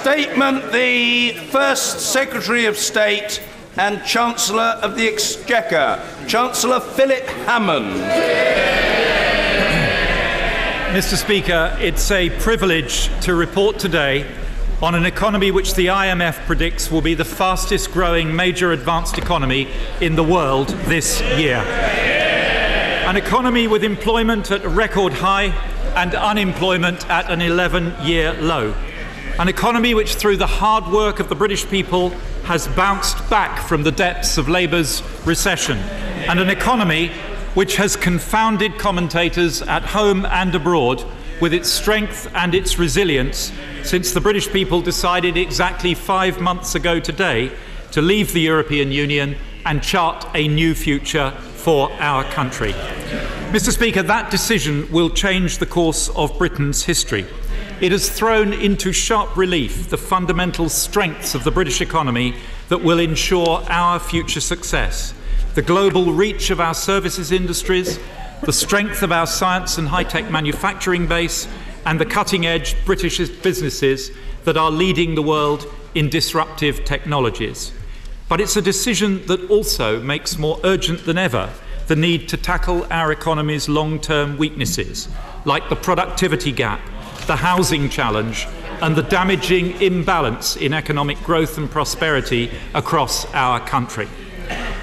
statement, the First Secretary of State and Chancellor of the Exchequer, Chancellor Philip Hammond. Mr. Speaker, it's a privilege to report today on an economy which the IMF predicts will be the fastest growing major advanced economy in the world this year. An economy with employment at a record high and unemployment at an 11-year low. An economy which, through the hard work of the British people, has bounced back from the depths of Labour's recession. And an economy which has confounded commentators at home and abroad with its strength and its resilience since the British people decided exactly 5 months ago today to leave the European Union and chart a new future for our country. Mr. Speaker, that decision will change the course of Britain's history. It has thrown into sharp relief the fundamental strengths of the British economy that will ensure our future success. The global reach of our services industries, the strength of our science and high-tech manufacturing base, and the cutting-edge British businesses that are leading the world in disruptive technologies. But it's a decision that also makes more urgent than ever the need to tackle our economy's long-term weaknesses, like the productivity gap, the housing challenge, and the damaging imbalance in economic growth and prosperity across our country.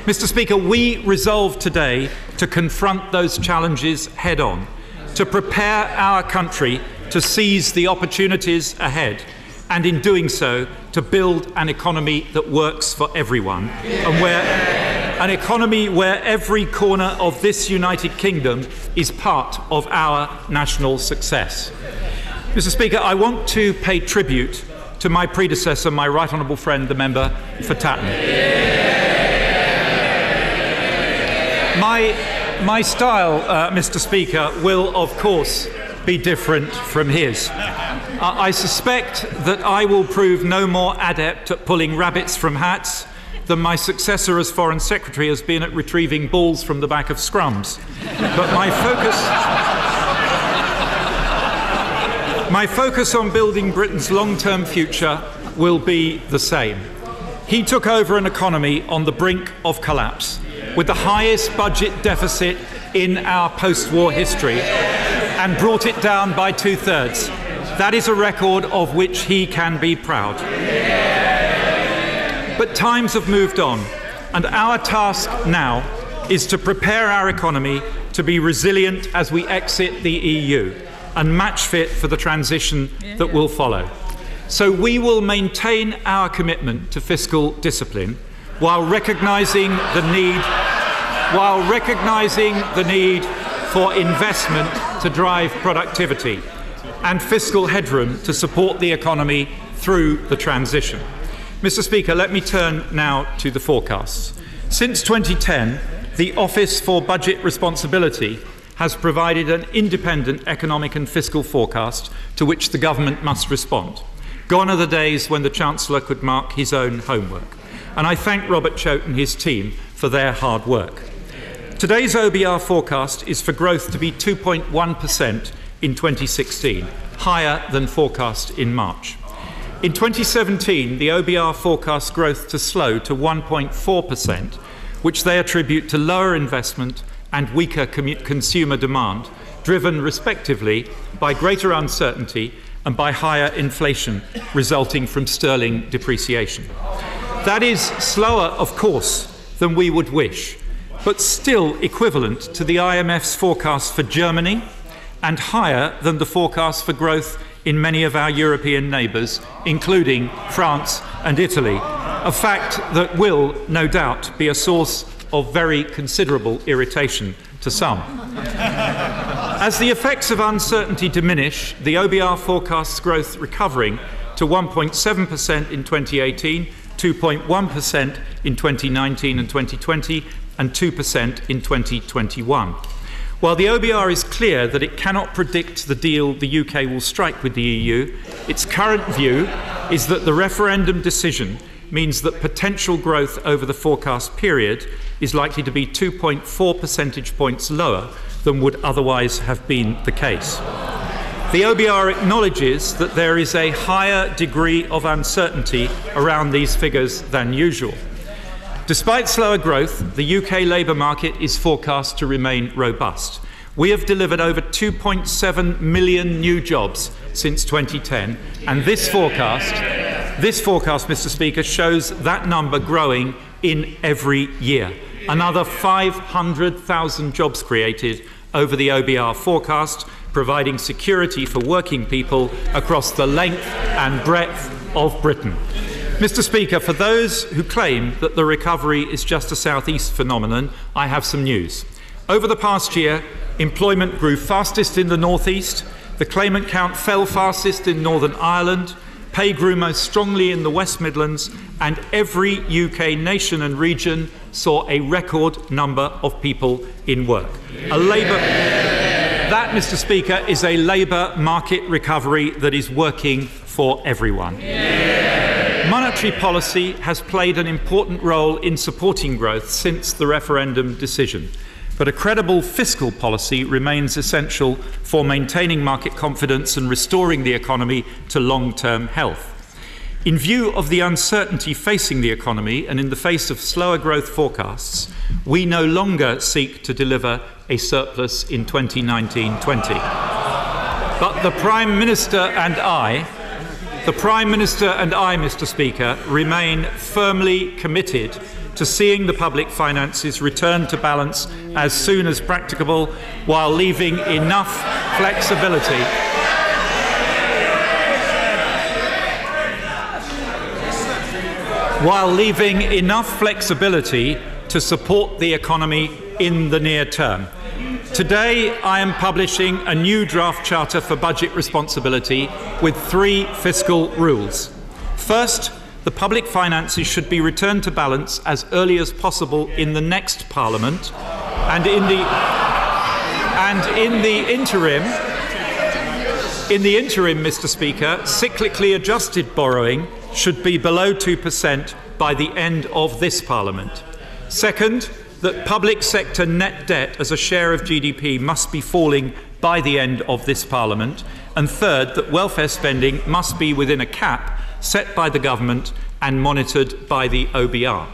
Mr. Speaker, we resolve today to confront those challenges head-on, to prepare our country to seize the opportunities ahead, and in doing so, to build an economy that works for everyone, and an economy where every corner of this United Kingdom is part of our national success. Mr. Speaker, I want to pay tribute to my predecessor, my right honourable friend, the member for Tatton. My style, Mr. Speaker, will of course be different from his. I suspect that I will prove no more adept at pulling rabbits from hats than my successor as Foreign Secretary has been at retrieving balls from the back of scrums. But my focus on building Britain's long-term future will be the same. He took over an economy on the brink of collapse, with the highest budget deficit in our post-war history, and brought it down by 2/3. That is a record of which he can be proud. But times have moved on, and our task now is to prepare our economy to be resilient as we exit the EU and match fit for the transition that will follow. So we will maintain our commitment to fiscal discipline while recognising the need for investment to drive productivity and fiscal headroom to support the economy through the transition. Mr. Speaker, let me turn now to the forecasts. Since 2010, the Office for Budget Responsibility has provided an independent economic and fiscal forecast to which the government must respond. Gone are the days when the Chancellor could mark his own homework. And I thank Robert Choate and his team for their hard work. Today's OBR forecast is for growth to be 2.1% in 2016, higher than forecast in March. In 2017, the OBR forecasts growth to slow to 1.4%, which they attribute to lower investment and weaker consumer demand, driven respectively by greater uncertainty and by higher inflation resulting from sterling depreciation. That is slower, of course, than we would wish, but still equivalent to the IMF's forecast for Germany and higher than the forecast for growth in many of our European neighbours, including France and Italy, a fact that will, no doubt, be a source of very considerable irritation to some. As the effects of uncertainty diminish, the OBR forecasts growth recovering to 1.7% in 2018, 2.1% in 2019 and 2020, and 2% in 2021. While the OBR is clear that it cannot predict the deal the UK will strike with the EU, its current view is that the referendum decision means that potential growth over the forecast period is likely to be 2.4 percentage points lower than would otherwise have been the case. The OBR acknowledges that there is a higher degree of uncertainty around these figures than usual. Despite slower growth, the UK labour market is forecast to remain robust. We have delivered over 2.7 million new jobs since 2010, and this forecast, Mr. Speaker, shows that number growing in every year. Another 500,000 jobs created over the OBR forecast, providing security for working people across the length and breadth of Britain. Mr. Speaker, for those who claim that the recovery is just a South East phenomenon, I have some news. Over the past year, employment grew fastest in the North East, the claimant count fell fastest in Northern Ireland, pay grew most strongly in the West Midlands, and every UK nation and region saw a record number of people in work. That, Mr. Speaker, is a labour market recovery that is working for everyone. Monetary policy has played an important role in supporting growth since the referendum decision, but a credible fiscal policy remains essential for maintaining market confidence and restoring the economy to long-term health. In view of the uncertainty facing the economy and in the face of slower growth forecasts, we no longer seek to deliver a surplus in 2019-20. But the Prime Minister and I, Mr. Speaker, remain firmly committed to seeing the public finances return to balance as soon as practicable, while leaving enough flexibility to support the economy in the near term. Today, I am publishing a new draft charter for budget responsibility with 3 fiscal rules. First, the public finances should be returned to balance as early as possible in the next Parliament, and in the interim, Mr. Speaker, cyclically adjusted borrowing should be below 2% by the end of this Parliament. Second, that public sector net debt as a share of GDP must be falling by the end of this Parliament. And third, that welfare spending must be within a cap set by the government and monitored by the OBR.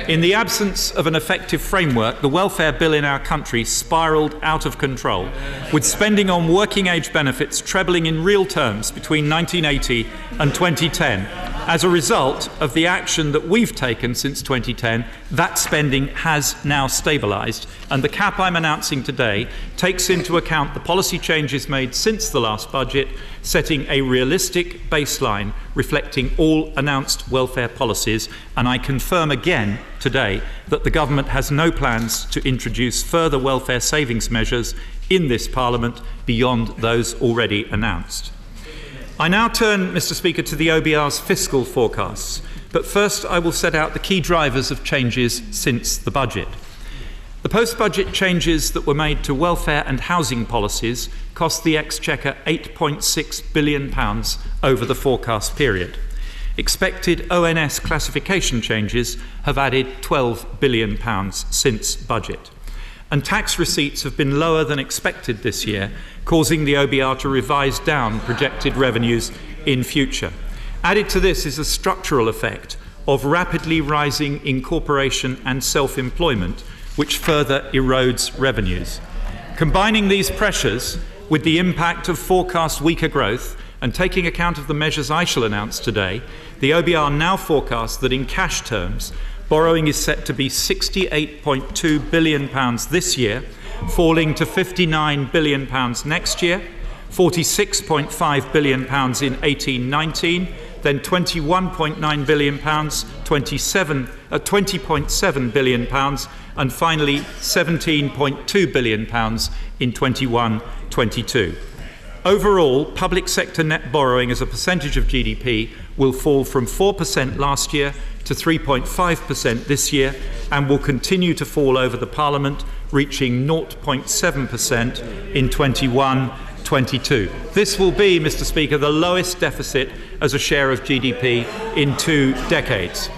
In the absence of an effective framework, the welfare bill in our country spiralled out of control, with spending on working age benefits trebling in real terms between 1980 and 2010. As a result of the action that we've taken since 2010, that spending has now stabilised, and the cap I'm announcing today takes into account the policy changes made since the last budget, setting a realistic baseline reflecting all announced welfare policies, and I confirm again today that the government has no plans to introduce further welfare savings measures in this Parliament beyond those already announced. I now turn, Mr. Speaker, to the OBR's fiscal forecasts, but first I will set out the key drivers of changes since the budget. The post-budget changes that were made to welfare and housing policies cost the Exchequer £8.6 billion over the forecast period. Expected ONS classification changes have added £12 billion since budget. And tax receipts have been lower than expected this year, causing the OBR to revise down projected revenues in future. Added to this is a structural effect of rapidly rising incorporation and self-employment, which further erodes revenues. Combining these pressures with the impact of forecast weaker growth and taking account of the measures I shall announce today, the OBR now forecasts that in cash terms, borrowing is set to be £68.2 billion this year, falling to £59 billion next year, £46.5 billion in 18-19, then £21.9 billion, £20.7 billion, and finally £17.2 billion in 21-22. Overall, public sector net borrowing as a percentage of GDP will fall from 4% last year to 3.5% this year, and will continue to fall over the Parliament, reaching 0.7% in 21-22. This will be, Mr. Speaker, the lowest deficit as a share of GDP in 2 decades.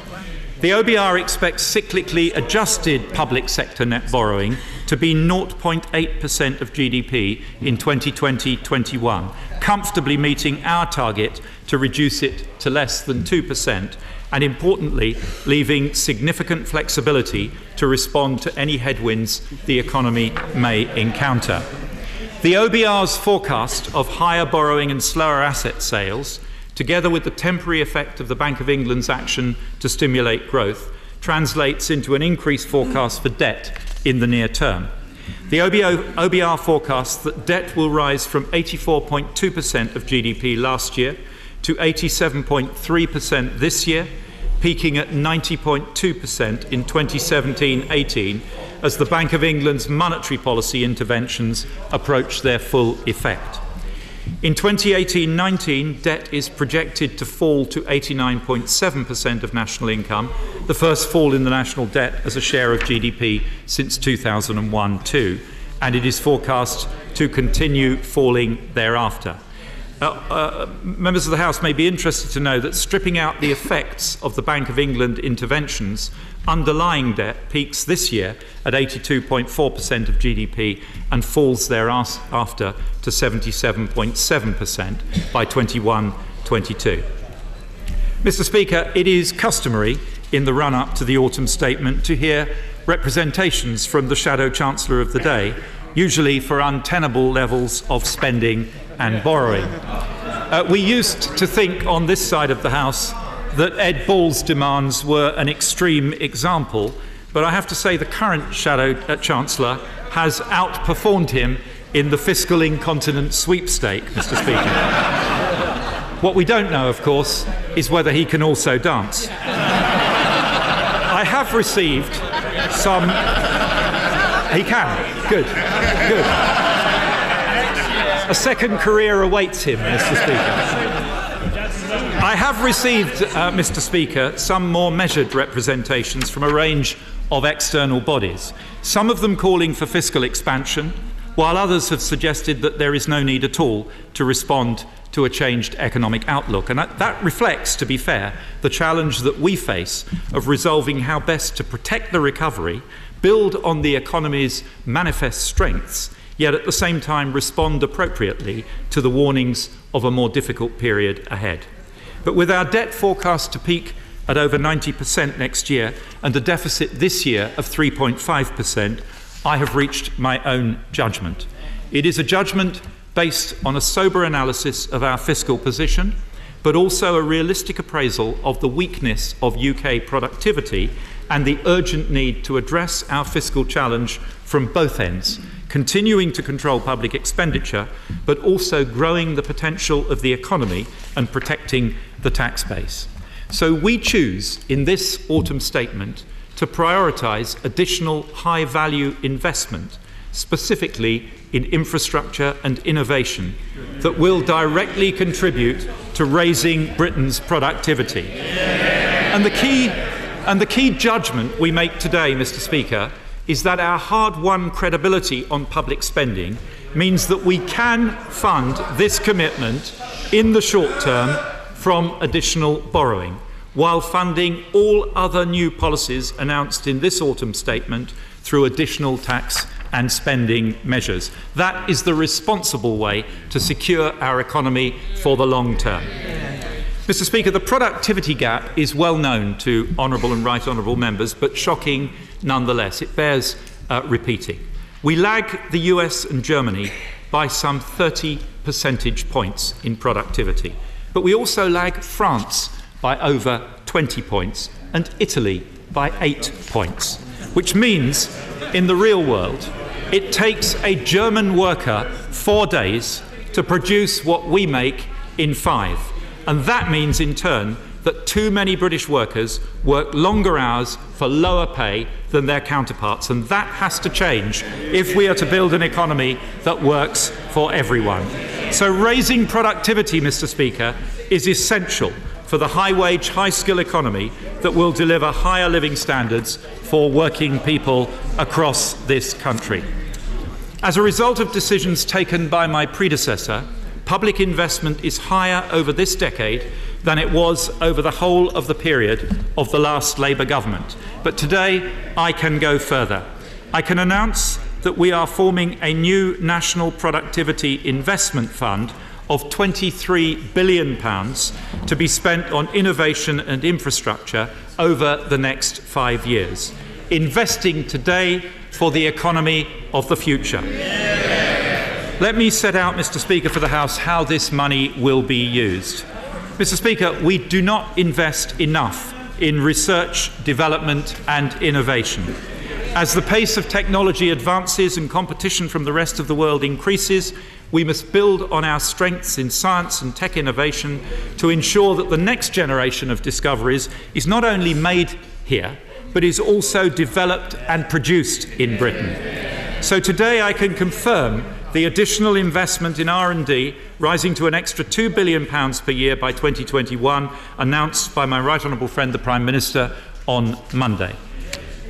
The OBR expects cyclically adjusted public sector net borrowing to be 0.8% of GDP in 2020-21. comfortably meeting our target to reduce it to less than 2%, and importantly, leaving significant flexibility to respond to any headwinds the economy may encounter. The OBR's forecast of higher borrowing and slower asset sales, together with the temporary effect of the Bank of England's action to stimulate growth, translates into an increased forecast for debt in the near term. The OBR forecasts that debt will rise from 84.2% of GDP last year to 87.3% this year, peaking at 90.2% in 2017-18 as the Bank of England's monetary policy interventions approach their full effect. In 2018-19, debt is projected to fall to 89.7% of national income, the first fall in the national debt as a share of GDP since 2001-2, and it is forecast to continue falling thereafter. Members of the House may be interested to know that stripping out the effects of the Bank of England interventions, underlying debt peaks this year at 82.4% of GDP and falls thereafter to 77.7% by 21-22. Mr. Speaker, it is customary in the run-up to the autumn statement to hear representations from the Shadow Chancellor of the day, usually for untenable levels of spending and borrowing. We used to think on this side of the House that Ed Ball's demands were an extreme example, but I have to say the current Shadow Chancellor has outperformed him in the fiscal incontinence sweepstake, Mr. Speaker. What we don't know, of course, is whether he can also dance. I have received some... He can. Good. Good. A second career awaits him, Mr. Speaker. I have received, Mr. Speaker, some more measured representations from a range of external bodies, some of them calling for fiscal expansion, while others have suggested that there is no need at all to respond to a changed economic outlook. And that reflects, to be fair, the challenge that we face of resolving how best to protect the recovery, build on the economy's manifest strengths, yet at the same time respond appropriately to the warnings of a more difficult period ahead. But with our debt forecast to peak at over 90% next year and a deficit this year of 3.5%, I have reached my own judgment. It is a judgment based on a sober analysis of our fiscal position, but also a realistic appraisal of the weakness of UK productivity and the urgent need to address our fiscal challenge from both ends, continuing to control public expenditure, but also growing the potential of the economy and protecting the tax base. So we choose in this autumn statement to prioritise additional high-value investment, specifically in infrastructure and innovation, that will directly contribute to raising Britain's productivity. And the key judgment we make today, Mr. Speaker, is that our hard-won credibility on public spending means that we can fund this commitment in the short term from additional borrowing, while funding all other new policies announced in this autumn statement through additional tax and spending measures. That is the responsible way to secure our economy for the long term. Mr. Speaker, the productivity gap is well known to honourable and right honourable members, but shocking nonetheless. It bears repeating. We lag the US and Germany by some 30 percentage points in productivity, but we also lag France by over 20 points and Italy by 8 points, which means in the real world it takes a German worker 4 days to produce what we make in 5. And that means, in turn, that too many British workers work longer hours for lower pay than their counterparts. And that has to change if we are to build an economy that works for everyone. So raising productivity, Mr. Speaker, is essential for the high-wage, high-skill economy that will deliver higher living standards for working people across this country. As a result of decisions taken by my predecessor, public investment is higher over this decade than it was over the whole of the period of the last Labour government. But today, I can go further. I can announce that we are forming a new National Productivity Investment Fund of £23 billion to be spent on innovation and infrastructure over the next 5 years, investing today for the economy of the future. Let me set out, Mr. Speaker, for the House how this money will be used. Mr. Speaker, we do not invest enough in research, development and innovation. As the pace of technology advances and competition from the rest of the world increases, we must build on our strengths in science and tech innovation to ensure that the next generation of discoveries is not only made here, but is also developed and produced in Britain. So today I can confirm the additional investment in R&D rising to an extra £2 billion per year by 2021, announced by my right honourable friend the Prime Minister on Monday.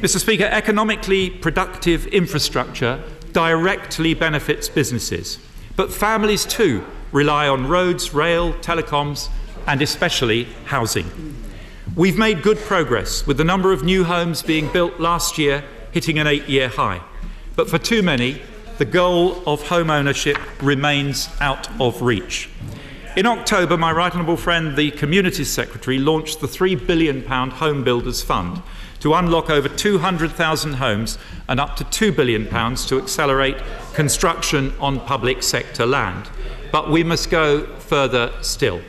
Mr. Speaker, economically productive infrastructure directly benefits businesses, but families too rely on roads, rail, telecoms and especially housing. We've made good progress with the number of new homes being built last year hitting an 8-year high, but for too many the goal of home ownership remains out of reach. In October, my right honourable friend, the Communities Secretary, launched the £3 billion Home Builders Fund to unlock over 200,000 homes and up to £2 billion to accelerate construction on public sector land. But we must go further still.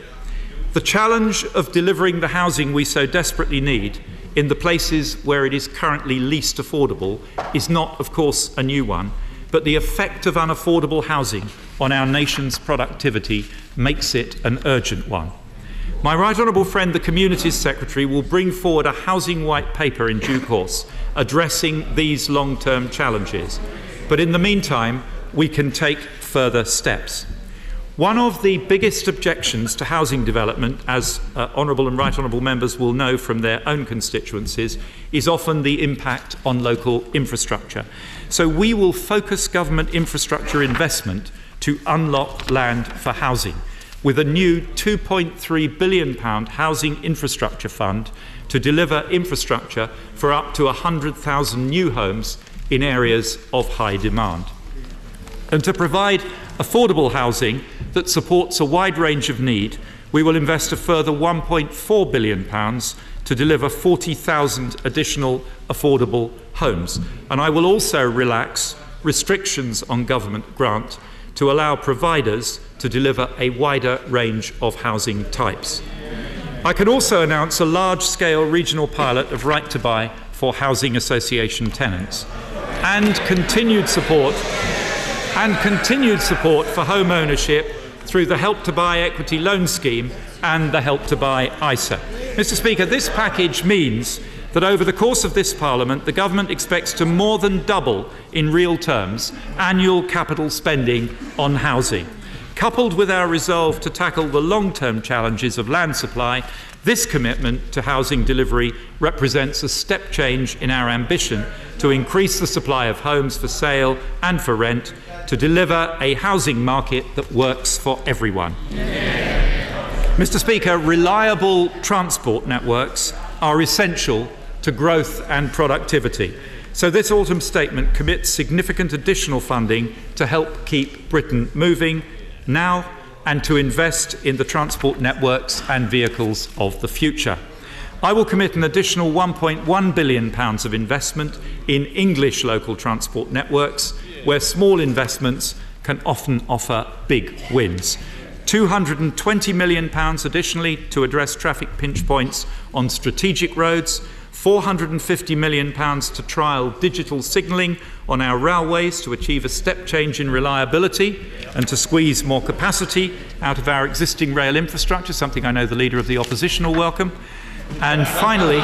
The challenge of delivering the housing we so desperately need in the places where it is currently least affordable is not, of course, a new one, but the effect of unaffordable housing on our nation's productivity makes it an urgent one. My right honourable friend, the Communities Secretary, will bring forward a housing white paper in due course addressing these long-term challenges. But in the meantime, we can take further steps. One of the biggest objections to housing development, as honourable and right honourable members will know from their own constituencies, is often the impact on local infrastructure. So we will focus government infrastructure investment to unlock land for housing, with a new £2.3 billion housing infrastructure fund to deliver infrastructure for up to 100,000 new homes in areas of high demand. And to provide affordable housing that supports a wide range of need, we will invest a further £1.4 billion to deliver 40,000 additional affordable homes. And I will also relax restrictions on government grant to allow providers to deliver a wider range of housing types. I can also announce a large-scale regional pilot of right to buy for housing association tenants and continued support for home ownership through the Help to Buy Equity Loan Scheme and the Help to Buy ISA. Mr. Speaker, this package means that over the course of this Parliament, the Government expects to more than double, in real terms, annual capital spending on housing. Coupled with our resolve to tackle the long-term challenges of land supply, this commitment to housing delivery represents a step change in our ambition to increase the supply of homes for sale and for rent, to deliver a housing market that works for everyone. Mr. Speaker, reliable transport networks are essential to growth and productivity. So this autumn statement commits significant additional funding to help keep Britain moving now and to invest in the transport networks and vehicles of the future. I will commit an additional £1.1 billion of investment in English local transport networks, where small investments can often offer big wins. £220 million additionally to address traffic pinch points on strategic roads, £450 million to trial digital signalling on our railways to achieve a step change in reliability and to squeeze more capacity out of our existing rail infrastructure, something I know the Leader of the Opposition will welcome. And finally,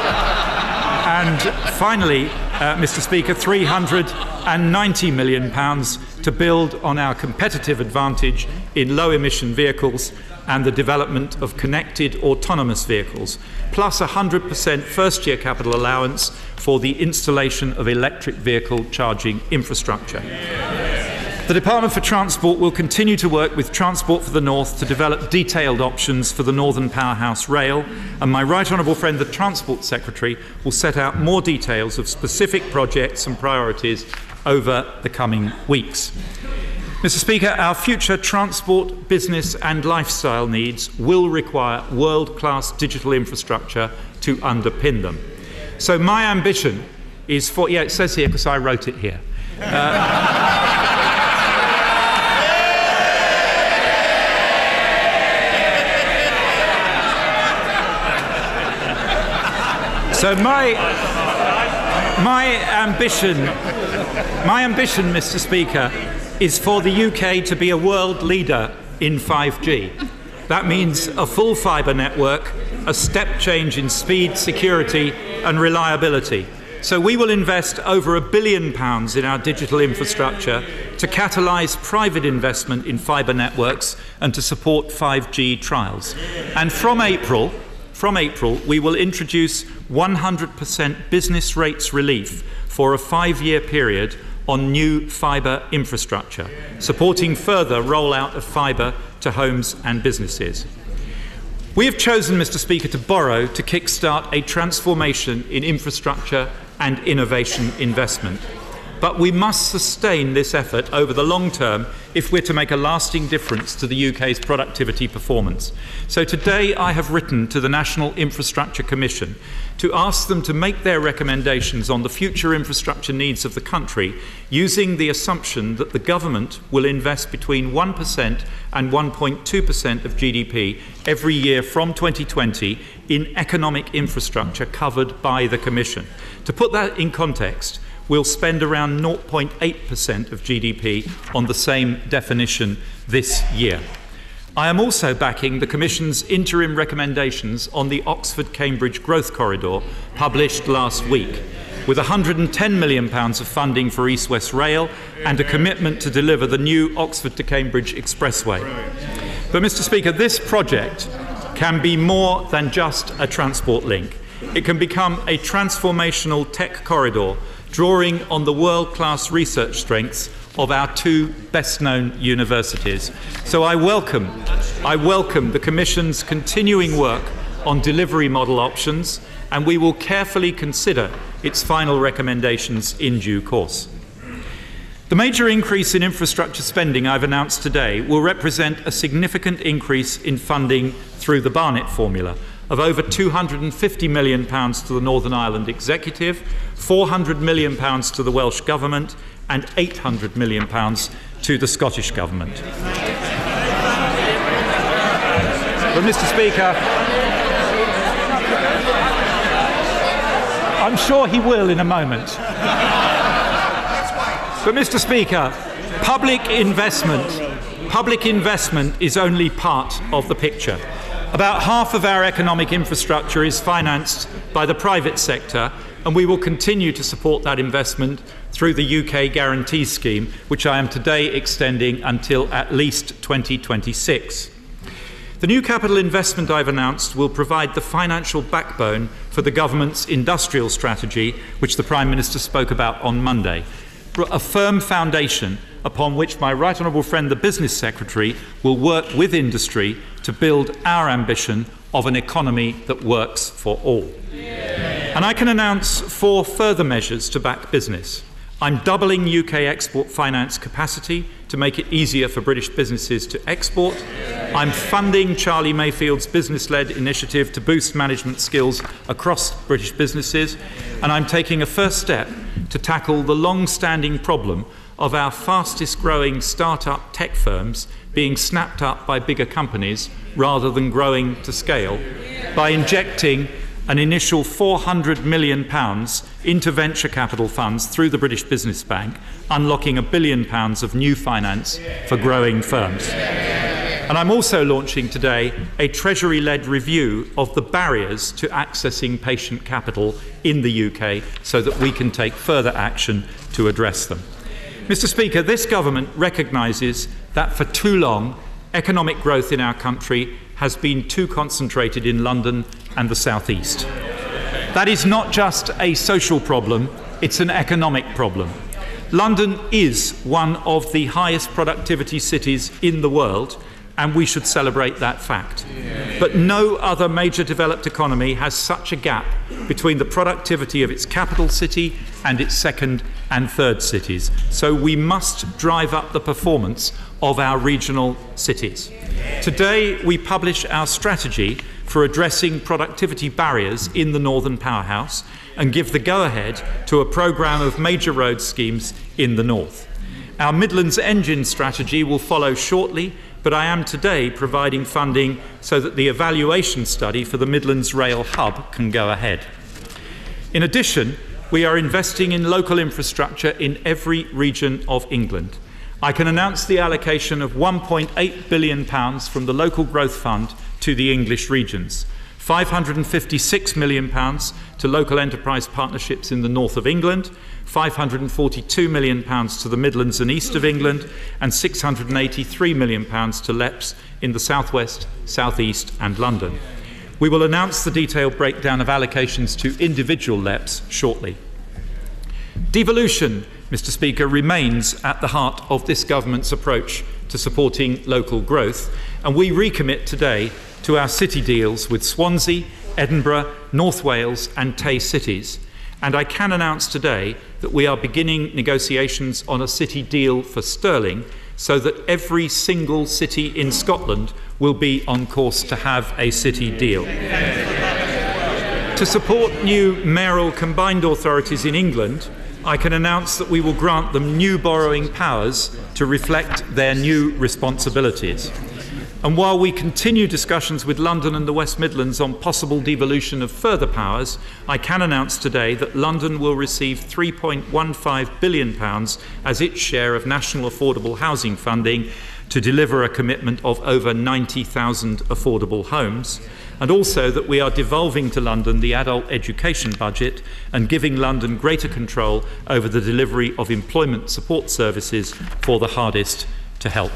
Mr. Speaker, £390 million to build on our competitive advantage in low-emission vehicles and the development of connected autonomous vehicles, plus 100% first-year capital allowance for the installation of electric vehicle charging infrastructure. The Department for Transport will continue to work with Transport for the North to develop detailed options for the Northern Powerhouse Rail, and my right honourable friend, the Transport Secretary, will set out more details of specific projects and priorities over the coming weeks. Mr. Speaker, our future transport, business and lifestyle needs will require world-class digital infrastructure to underpin them. So my ambition is for, it says here because I wrote it here. So my ambition, Mr. Speaker, is for the UK to be a world leader in 5G. That means a full fibre network, a step change in speed, security and reliability. So we will invest over £1 billion in our digital infrastructure to catalyse private investment in fibre networks and to support 5G trials. And from April, we will introduce 100% business rates relief for a 5-year period on new fibre infrastructure, supporting further rollout of fibre to homes and businesses. We have chosen, Mr. Speaker, to borrow to kickstart a transformation in infrastructure and innovation investment. But we must sustain this effort over the long term if we're to make a lasting difference to the UK's productivity performance. So today I have written to the National Infrastructure Commission to ask them to make their recommendations on the future infrastructure needs of the country using the assumption that the government will invest between 1% and 1.2% of GDP every year from 2020 in economic infrastructure covered by the Commission. To put that in context, we'll spend around 0.8% of GDP on the same definition this year. I am also backing the Commission's interim recommendations on the Oxford-Cambridge Growth Corridor published last week, with £110 million of funding for East West Rail and a commitment to deliver the new Oxford to Cambridge Expressway. But, Mr. Speaker, this project can be more than just a transport link. It can become a transformational tech corridor drawing on the world-class research strengths of our two best-known universities. So I welcome the Commission's continuing work on delivery model options, and we will carefully consider its final recommendations in due course. The major increase in infrastructure spending I've announced today will represent a significant increase in funding through the Barnett formula of over £250 million to the Northern Ireland Executive, £400 million to the Welsh Government and £800 million to the Scottish Government. But, Mr. Speaker, I'm sure he will in a moment. But, Mr. Speaker, public investment is only part of the picture. About half of our economic infrastructure is financed by the private sector, and we will continue to support that investment through the UK Guarantee Scheme, which I am today extending until at least 2026. The new capital investment I've announced will provide the financial backbone for the government's industrial strategy, which the Prime Minister spoke about on Monday, a firm foundation upon which my right honourable friend, the Business Secretary, will work with industry to build our ambition of an economy that works for all. And I can announce 4 further measures to back business. I'm doubling UK export finance capacity to make it easier for British businesses to export. I'm funding Charlie Mayfield's business-led initiative to boost management skills across British businesses. And I'm taking a first step to tackle the long-standing problem of our fastest-growing start-up tech firms being snapped up by bigger companies rather than growing to scale by injecting an initial £400 million into venture capital funds through the British Business Bank, unlocking £1 billion of new finance for growing firms. And I'm also launching today a Treasury-led review of the barriers to accessing patient capital in the UK so that we can take further action to address them. Mr. Speaker, this government recognises that for too long economic growth in our country has been too concentrated in London and the South East. That is not just a social problem, it's an economic problem. London is one of the highest productivity cities in the world, and we should celebrate that fact. But no other major developed economy has such a gap between the productivity of its capital city and its second and third cities. So we must drive up the performance of our regional cities. Today, we publish our strategy for addressing productivity barriers in the Northern Powerhouse and give the go-ahead to a programme of major road schemes in the north. Our Midlands Engine strategy will follow shortly, but I am today providing funding so that the evaluation study for the Midlands Rail Hub can go ahead. In addition, we are investing in local infrastructure in every region of England. I can announce the allocation of £1.8 billion from the Local Growth Fund to the English regions, £556 million to local enterprise partnerships in the north of England, £542 million to the Midlands and east of England, and £683 million to LEPs in the southwest, southeast and London. We will announce the detailed breakdown of allocations to individual LEPs shortly. Devolution, Mr. Speaker, remains at the heart of this government's approach to supporting local growth, and we recommit today to our city deals with Swansea, Edinburgh, North Wales and Tay cities. And I can announce today that we are beginning negotiations on a city deal for Stirling so that every single city in Scotland will be on course to have a city deal. To support new mayoral combined authorities in England, I can announce that we will grant them new borrowing powers to reflect their new responsibilities. And while we continue discussions with London and the West Midlands on possible devolution of further powers, I can announce today that London will receive £3.15 billion as its share of national affordable housing funding to deliver a commitment of over 90,000 affordable homes, and also that we are devolving to London the adult education budget and giving London greater control over the delivery of employment support services for the hardest to help.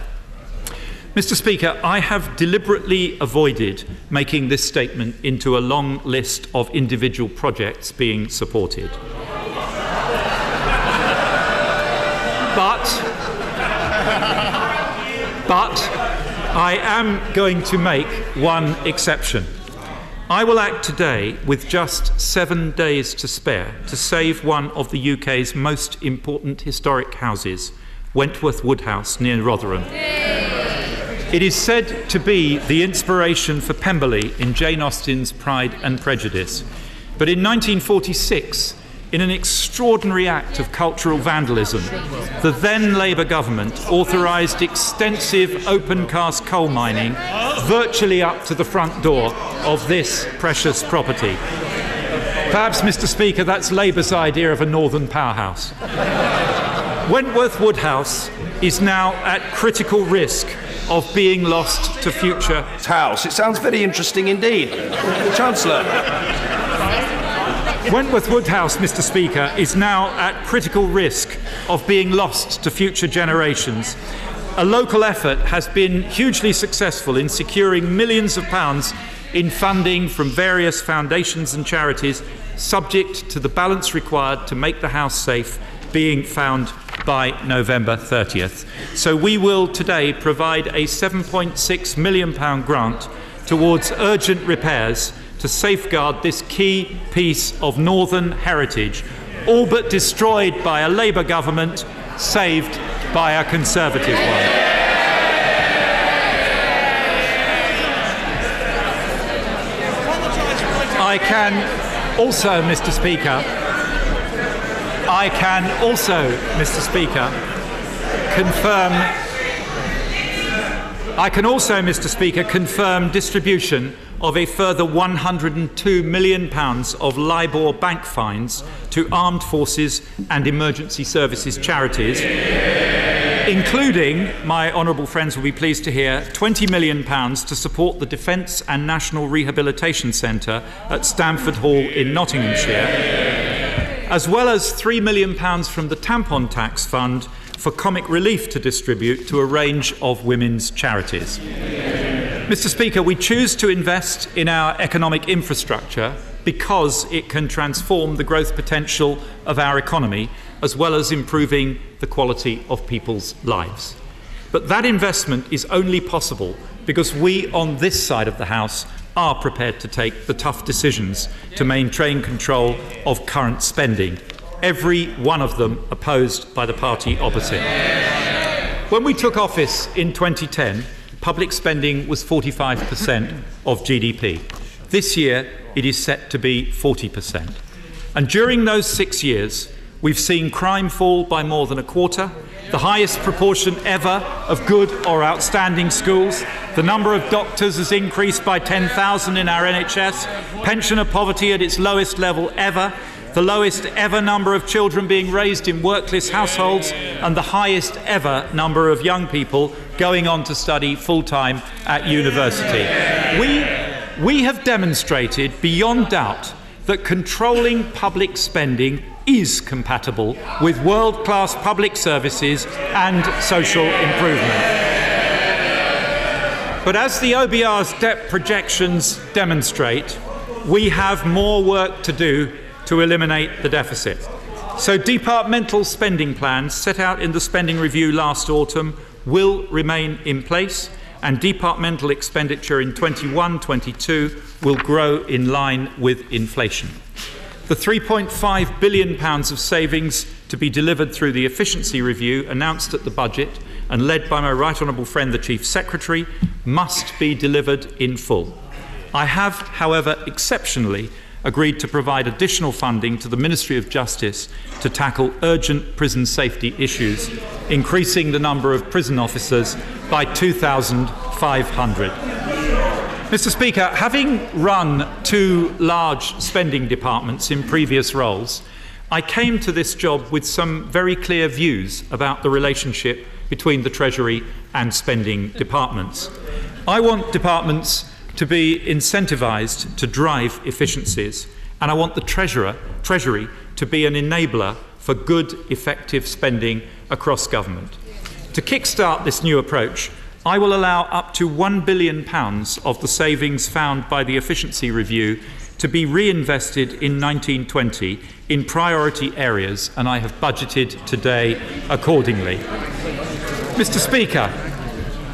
Mr. Speaker, I have deliberately avoided making this statement into a long list of individual projects being supported. But I am going to make one exception. I will act today with just 7 days to spare to save one of the UK's most important historic houses, Wentworth Woodhouse near Rotherham. It is said to be the inspiration for Pemberley in Jane Austen's Pride and Prejudice. But in 1946, in an extraordinary act of cultural vandalism, the then Labour government authorised extensive open-cast coal mining virtually up to the front door of this precious property. Perhaps, Mr. Speaker, that's Labour's idea of a northern powerhouse. Wentworth Woodhouse is now at critical risk of being lost to future house. It sounds very interesting indeed. Chancellor. Wentworth Woodhouse, Mr. Speaker, is now at critical risk of being lost to future generations. A local effort has been hugely successful in securing millions of pounds in funding from various foundations and charities, subject to the balance required to make the house safe being found by November 30th. So we will today provide a £7.6 million grant towards urgent repairs to safeguard this key piece of northern heritage, all but destroyed by a Labour government, saved by a Conservative one. I can also, Mr. Speaker, confirm distribution of a further £102 million of LIBOR bank fines to armed forces and emergency services charities, including, my honourable friends will be pleased to hear, £20 million to support the Defence and National Rehabilitation Centre at Stamford Hall in Nottinghamshire, as well as £3 million from the Tampon Tax Fund for comic relief to distribute to a range of women's charities. Mr. Speaker, we choose to invest in our economic infrastructure because it can transform the growth potential of our economy, as well as improving the quality of people's lives. But that investment is only possible because we on this side of the House are prepared to take the tough decisions to maintain control of current spending. every one of them opposed by the party opposite. When we took office in 2010, public spending was 45% of GDP. This year, it is set to be 40%. And during those 6 years, we've seen crime fall by more than a quarter, the highest proportion ever of good or outstanding schools. The number of doctors has increased by 10,000 in our NHS, pensioner poverty at its lowest level ever, the lowest ever number of children being raised in workless households, and the highest ever number of young people going on to study full-time at university. We have demonstrated beyond doubt that controlling public spending is compatible with world-class public services and social improvement. But as the OBR's debt projections demonstrate, we have more work to do to eliminate the deficit. So departmental spending plans set out in the spending review last autumn will remain in place, and departmental expenditure in 21-22 will grow in line with inflation. The £3.5 billion of savings to be delivered through the efficiency review announced at the budget and led by my right honourable friend the Chief Secretary must be delivered in full. I have, however, exceptionally agreed to provide additional funding to the Ministry of Justice to tackle urgent prison safety issues, increasing the number of prison officers by 2,500. Mr. Speaker, having run 2 large spending departments in previous roles, I came to this job with some very clear views about the relationship between the Treasury and spending departments. I want departments to be incentivised to drive efficiencies, and I want the Treasury to be an enabler for good, effective spending across government. To kickstart this new approach, I will allow up to £1 billion of the savings found by the efficiency review to be reinvested in 1920 in priority areas, and I have budgeted today accordingly. Mr. Speaker,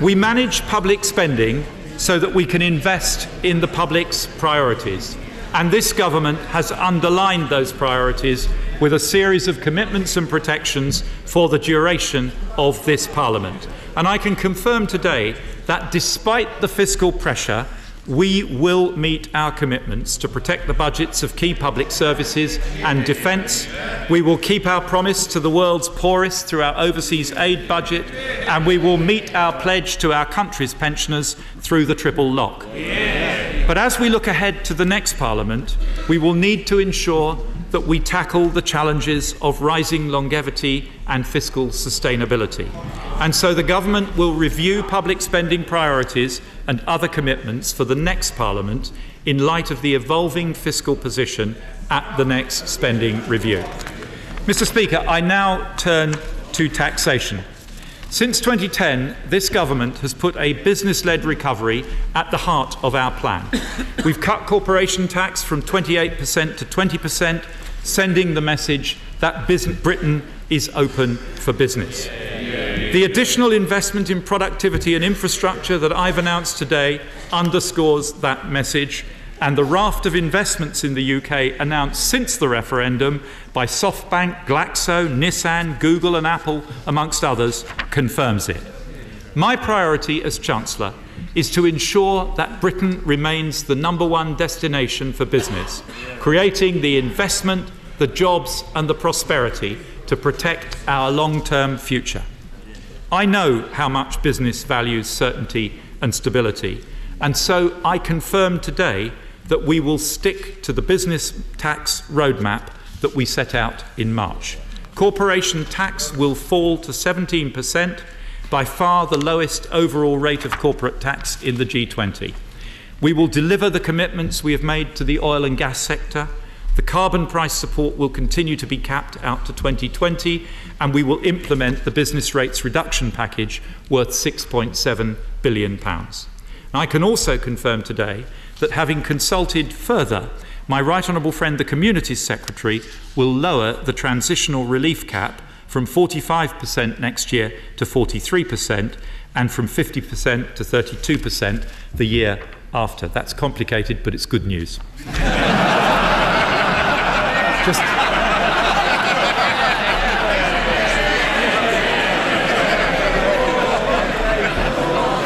we manage public spending so that we can invest in the public's priorities, and this government has underlined those priorities with a series of commitments and protections for the duration of this Parliament. And I can confirm today that despite the fiscal pressure, we will meet our commitments to protect the budgets of key public services and defence. We will keep our promise to the world's poorest through our overseas aid budget, and we will meet our pledge to our country's pensioners through the triple lock. But as we look ahead to the next Parliament, we will need to ensure that we tackle the challenges of rising longevity and fiscal sustainability. And so the government will review public spending priorities and other commitments for the next Parliament in light of the evolving fiscal position at the next spending review. Mr. Speaker, I now turn to taxation. Since 2010, this government has put a business-led recovery at the heart of our plan. We've cut corporation tax from 28% to 20%, sending the message that Britain is open for business. The additional investment in productivity and infrastructure that I've announced today underscores that message, and the raft of investments in the UK announced since the referendum by SoftBank, Glaxo, Nissan, Google and Apple, amongst others, confirms it. My priority as Chancellor is to ensure that Britain remains the #1 destination for business, creating the investment, the jobs and the prosperity to protect our long-term future. I know how much business values certainty and stability, and so I confirm today that we will stick to the business tax roadmap that we set out in March. Corporation tax will fall to 17%, by far the lowest overall rate of corporate tax in the G20. We will deliver the commitments we have made to the oil and gas sector. The carbon price support will continue to be capped out to 2020, and we will implement the business rates reduction package worth £6.7 billion. I can also confirm today that, having consulted further, my right honourable friend the Communities Secretary will lower the transitional relief cap from 45% next year to 43% and from 50% to 32% the year after. That's complicated, but it's good news.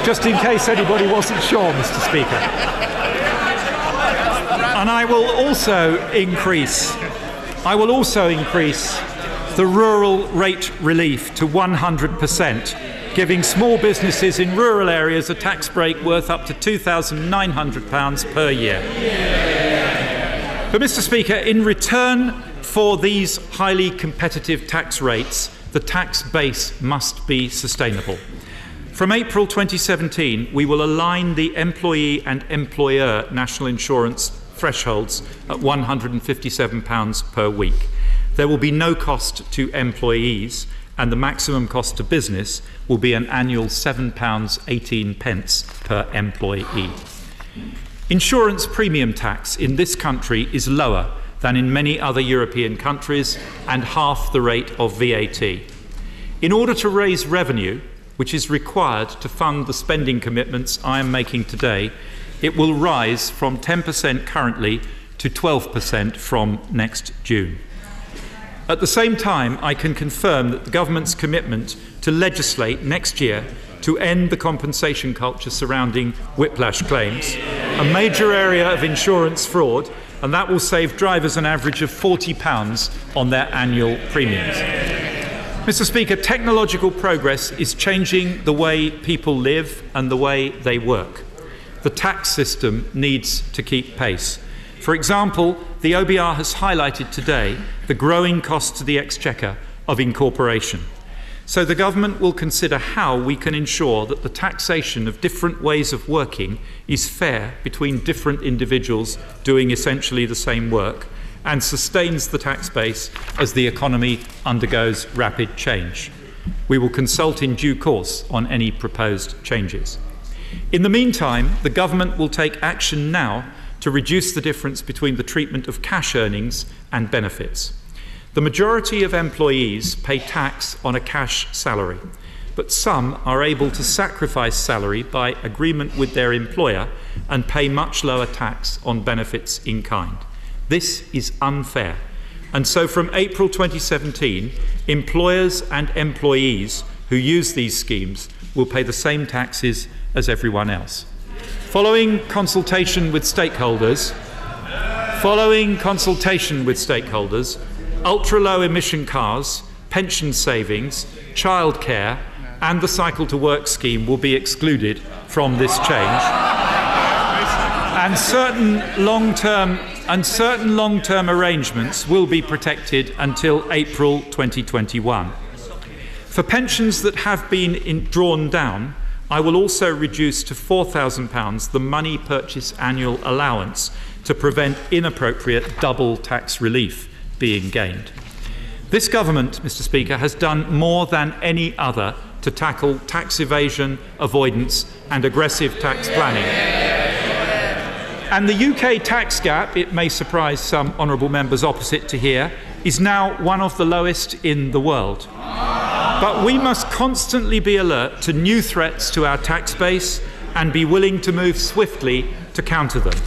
just in case anybody wasn't sure, Mr. Speaker. And I will also increase the rural rate relief to 100%, giving small businesses in rural areas a tax break worth up to £2,900 per year. But, Mr. Speaker, in return for these highly competitive tax rates, the tax base must be sustainable. From April 2017, we will align the employee and employer national insurance thresholds at £157 per week. There will be no cost to employees, and the maximum cost to business will be an annual £7.18 per employee. Insurance premium tax in this country is lower than in many other European countries and half the rate of VAT. In order to raise revenue, which is required to fund the spending commitments I am making today, it will rise from 10% currently to 12% from next June. At the same time, I can confirm that the government's commitment to legislate next year to end the compensation culture surrounding whiplash claims, a major area of insurance fraud, and that will save drivers an average of £40 on their annual premiums. Mr. Speaker, technological progress is changing the way people live and the way they work. The tax system needs to keep pace. For example, the OBR has highlighted today the growing cost to the Exchequer of incorporation. So the government will consider how we can ensure that the taxation of different ways of working is fair between different individuals doing essentially the same work and sustains the tax base as the economy undergoes rapid change. We will consult in due course on any proposed changes. In the meantime, the government will take action now to reduce the difference between the treatment of cash earnings and benefits. The majority of employees pay tax on a cash salary, but some are able to sacrifice salary by agreement with their employer and pay much lower tax on benefits in kind. This is unfair, and so from April 2017, employers and employees who use these schemes will pay the same taxes as everyone else. Following consultation with stakeholders, ultra-low emission cars, pension savings, childcare and the Cycle to Work scheme will be excluded from this change. And certain long-term arrangements will be protected until April 2021. For pensions that have been drawn down, I will also reduce to £4,000 the money purchase annual allowance to prevent inappropriate double tax relief being gained. This government, Mr. Speaker, has done more than any other to tackle tax evasion, avoidance and aggressive tax planning. And the UK tax gap, it may surprise some honourable members opposite to hear, is now one of the lowest in the world. But we must constantly be alert to new threats to our tax base and be willing to move swiftly to counter them.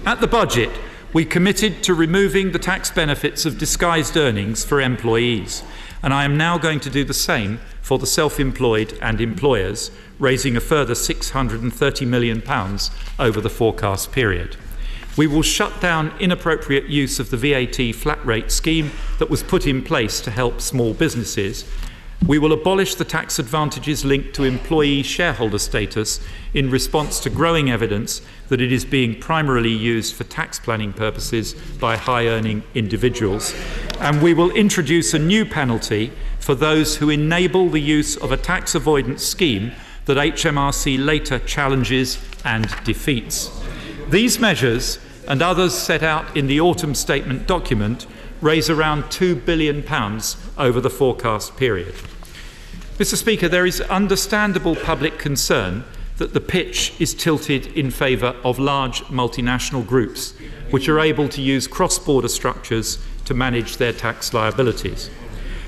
At the budget, we committed to removing the tax benefits of disguised earnings for employees, and I am now going to do the same for the self-employed and employers, raising a further £630 million over the forecast period. We will shut down inappropriate use of the VAT flat rate scheme that was put in place to help small businesses. We will abolish the tax advantages linked to employee shareholder status in response to growing evidence that it is being primarily used for tax planning purposes by high-earning individuals. And we will introduce a new penalty for those who enable the use of a tax avoidance scheme that HMRC later challenges and defeats. These measures and others set out in the autumn statement document raise around £2 billion over the forecast period. Mr. Speaker, there is understandable public concern that the pitch is tilted in favour of large multinational groups which are able to use cross-border structures to manage their tax liabilities.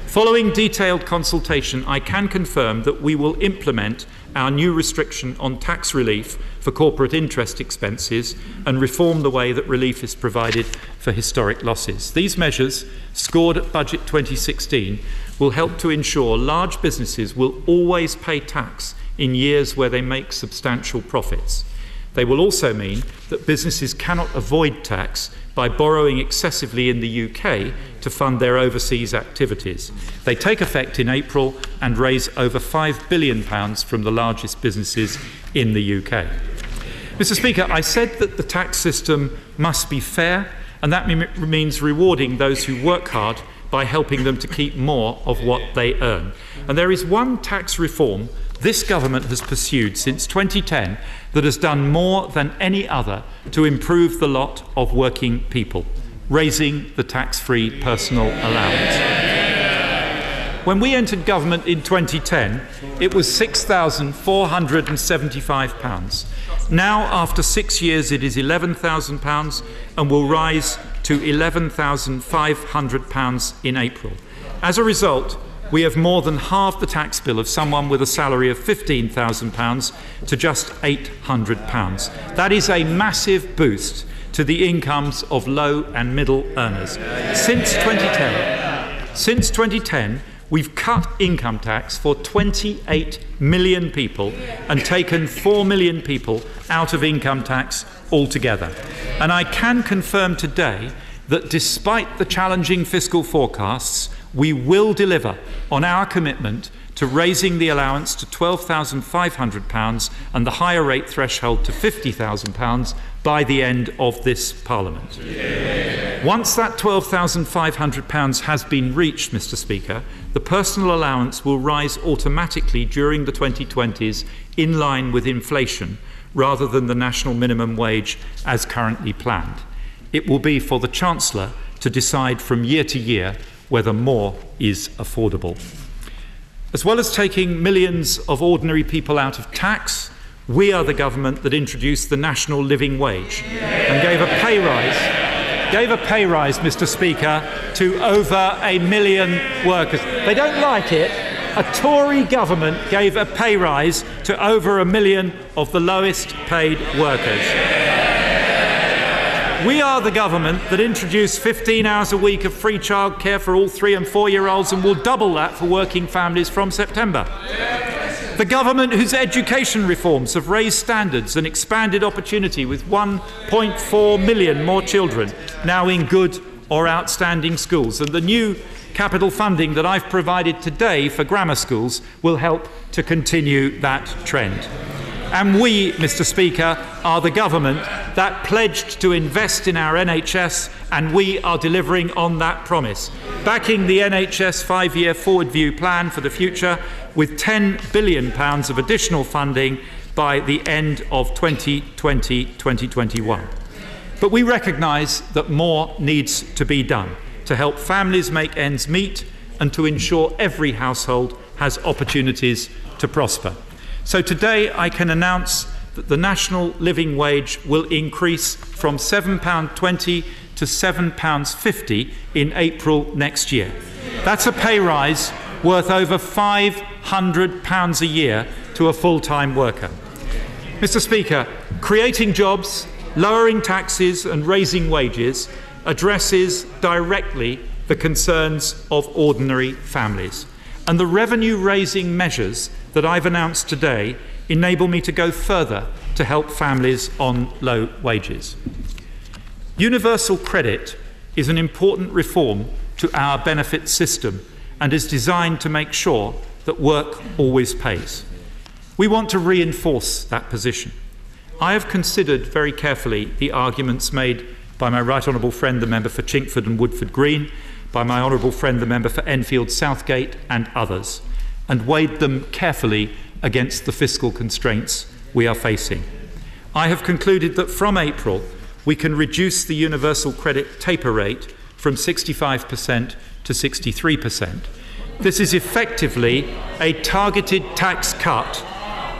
Following detailed consultation, I can confirm that we will implement our new restriction on tax relief for corporate interest expenses and reform the way that relief is provided for historic losses. These measures, scored at Budget 2016, will help to ensure large businesses will always pay tax in years where they make substantial profits. They will also mean that businesses cannot avoid tax by borrowing excessively in the UK to fund their overseas activities. They take effect in April and raise over £5 billion from the largest businesses in the UK. Mr. Speaker, I said that the tax system must be fair, and that means rewarding those who work hard by helping them to keep more of what they earn. And there is one tax reform this government has pursued since 2010 that has done more than any other to improve the lot of working people: raising the tax-free personal allowance. When we entered government in 2010, it was £6,475. Now, after 6 years, it is £11,000 and will rise to £11,500 in April. As a result, we have more than halved the tax bill of someone with a salary of £15,000 to just £800. That is a massive boost to the incomes of low and middle earners. Since 2010, we've cut income tax for 28 million people and taken 4 million people out of income tax altogether. And I can confirm today that despite the challenging fiscal forecasts, we will deliver on our commitment to raising the allowance to £12,500 and the higher rate threshold to £50,000 by the end of this Parliament. Once that £12,500 has been reached, Mr. Speaker, the personal allowance will rise automatically during the 2020s in line with inflation, rather than the national minimum wage as currently planned. It will be for the Chancellor to decide from year to year whether more is affordable. As well as taking millions of ordinary people out of tax, we are the government that introduced the national living wage and gave a pay rise, Mr. Speaker, to over 1 million workers. They don't like it. A Tory government gave a pay rise to over 1 million of the lowest paid workers. We are the government that introduced 15 hours a week of free childcare for all 3- and 4-year-olds and will double that for working families from September. The government whose education reforms have raised standards and expanded opportunity with 1.4 million more children now in good or outstanding schools. And the new capital funding that I've provided today for grammar schools will help to continue that trend. And we, Mr. Speaker, are the government that pledged to invest in our NHS, and we are delivering on that promise, backing the NHS 5-year forward view plan for the future with £10 billion of additional funding by the end of 2020-2021. But we recognise that more needs to be done to help families make ends meet and to ensure every household has opportunities to prosper. So today I can announce that the national living wage will increase from £7.20 to £7.50 in April next year. That's a pay rise worth over £500 a year to a full-time worker. Mr. Speaker, creating jobs, lowering taxes and raising wages addresses directly the concerns of ordinary families. And the revenue-raising measures that I've announced today enable me to go further to help families on low wages. Universal credit is an important reform to our benefit system and is designed to make sure that work always pays. We want to reinforce that position. I have considered very carefully the arguments made by my right honourable friend, the member for Chinkford and Woodford Green, by my honourable friend, the member for Enfield Southgate, and others, and weighed them carefully against the fiscal constraints we are facing. I have concluded that from April we can reduce the universal credit taper rate from 65% to 63%. This is effectively a targeted tax cut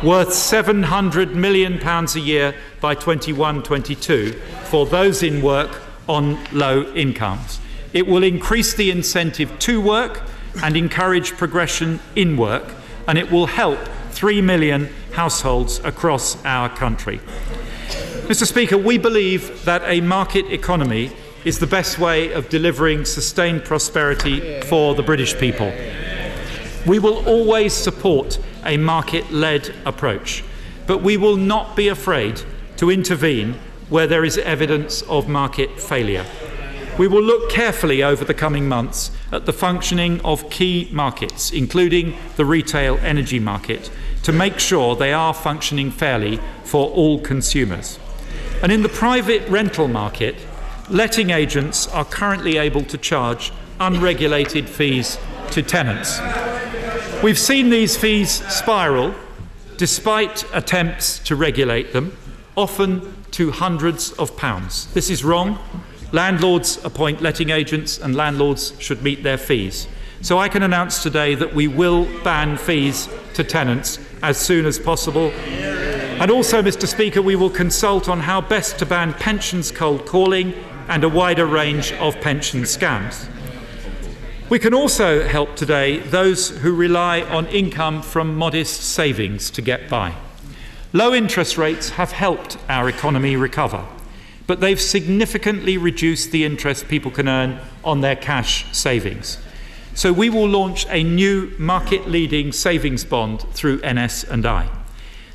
worth £700 million a year by 21-22 for those in work on low incomes. It will increase the incentive to work and encourage progression in work, and it will help 3 million households across our country. Mr. Speaker, we believe that a market economy is the best way of delivering sustained prosperity for the British people. We will always support a market-led approach. But we will not be afraid to intervene where there is evidence of market failure. We will look carefully over the coming months at the functioning of key markets, including the retail energy market, to make sure they are functioning fairly for all consumers. And in the private rental market, letting agents are currently able to charge unregulated fees to tenants. We've seen these fees spiral despite attempts to regulate them, often to hundreds of pounds. This is wrong. Landlords appoint letting agents and landlords should meet their fees. So I can announce today that we will ban fees to tenants as soon as possible. And also, Mr. Speaker, we will consult on how best to ban pensions cold calling and a wider range of pension scams. We can also help today those who rely on income from modest savings to get by. Low interest rates have helped our economy recover, but they've significantly reduced the interest people can earn on their cash savings. So we will launch a new market-leading savings bond through NS&I.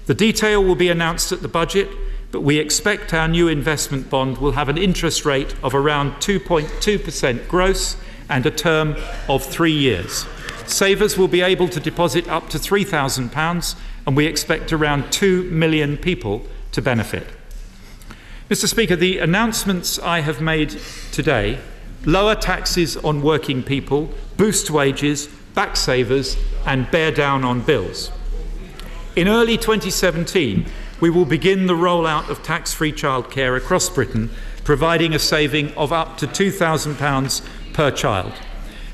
The detail will be announced at the budget, but we expect our new investment bond will have an interest rate of around 2.2% gross and a term of 3 years. Savers will be able to deposit up to £3,000, and we expect around 2 million people to benefit. Mr. Speaker, the announcements I have made today lower taxes on working people, boost wages, back savers, and bear down on bills. In early 2017, we will begin the rollout of tax-free childcare across Britain, providing a saving of up to £2,000 per child.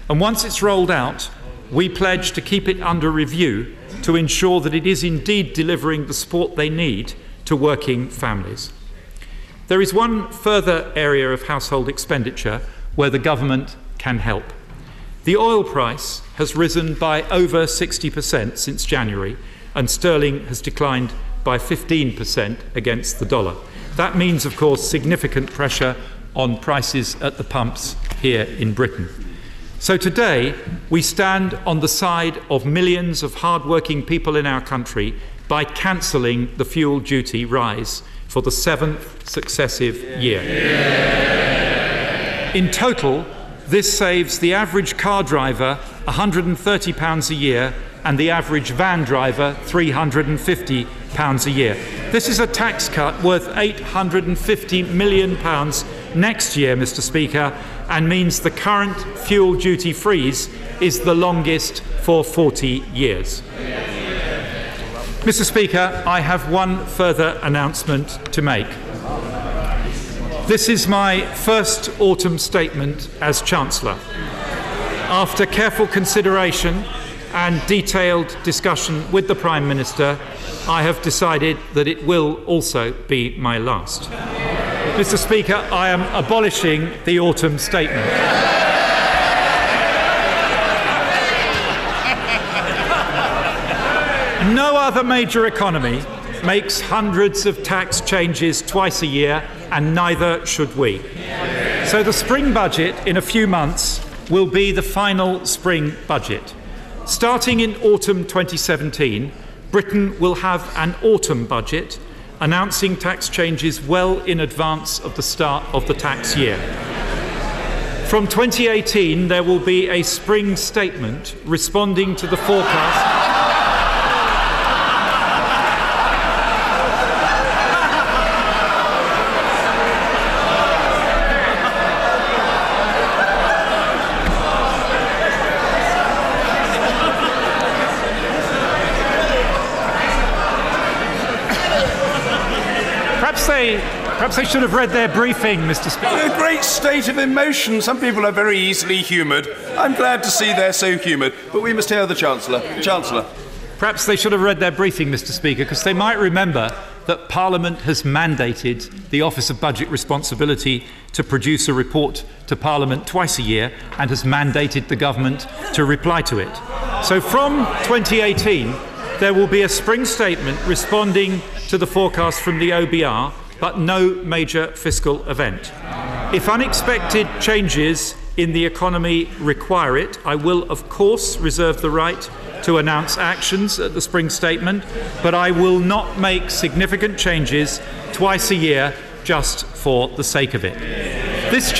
And once it's rolled out, we pledge to keep it under review to ensure that it is indeed delivering the support they need to working families. There is one further area of household expenditure where the government can help. The oil price has risen by over 60% since January, and sterling has declined by 15% against the dollar. That means, of course, significant pressure on prices at the pumps here in Britain. So today, we stand on the side of millions of hard-working people in our country by cancelling the fuel duty rise for the 7th successive year. In total, this saves the average car driver £130 a year and the average van driver £350 a year. This is a tax cut worth £850 million next year, Mr. Speaker, and means the current fuel duty freeze is the longest for 40 years. Mr. Speaker, I have one further announcement to make. This is my first autumn statement as Chancellor. After careful consideration and detailed discussion with the Prime Minister, I have decided that it will also be my last. Mr. Speaker, I am abolishing the autumn statement. No other major economy makes hundreds of tax changes twice a year, and neither should we. So the spring budget in a few months will be the final spring budget. Starting in autumn 2017, Britain will have an autumn budget announcing tax changes well in advance of the start of the tax year. From 2018, there will be a spring statement responding to the forecast. Perhaps they should have read their briefing, Mr. Speaker. A great state of emotion. Some people are very easily humoured. I'm glad to see they're so humoured. But we must hear the Chancellor. Chancellor. Perhaps they should have read their briefing, Mr. Speaker, because they might remember that Parliament has mandated the Office of Budget Responsibility to produce a report to Parliament twice a year and has mandated the government to reply to it. So from 2018, there will be a spring statement responding to the forecast from the OBR, but no major fiscal event. If unexpected changes in the economy require it, I will, of course, reserve the right to announce actions at the spring statement, but I will not make significant changes twice a year just for the sake of it. This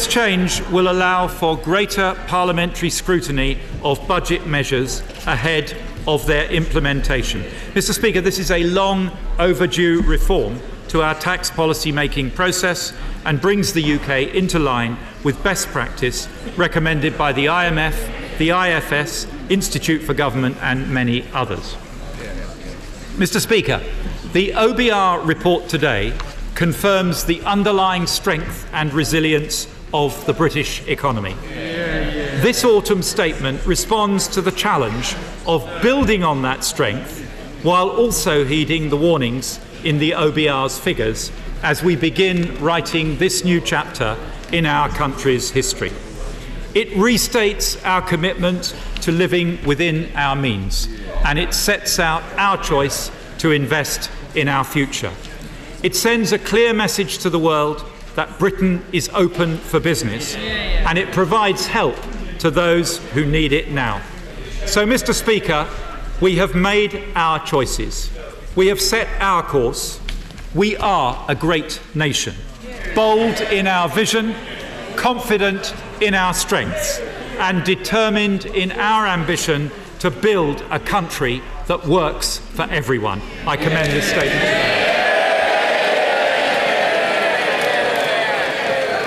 change will allow for greater parliamentary scrutiny of budget measures ahead of their implementation. Mr. Speaker, this is a long overdue reform to our tax policy making process and brings the UK into line with best practice recommended by the IMF, the IFS, Institute for Government and many others. Mr. Speaker, the OBR report today confirms the underlying strength and resilience of the British economy. This autumn statement responds to the challenge of building on that strength while also heeding the warnings in the OBR's figures as we begin writing this new chapter in our country's history. It restates our commitment to living within our means, and it sets out our choice to invest in our future. It sends a clear message to the world that Britain is open for business, and it provides help to those who need it now. So, Mr. Speaker, we have made our choices. We have set our course. We are a great nation, bold in our vision, confident in our strengths, and determined in our ambition to build a country that works for everyone. I commend this statement today.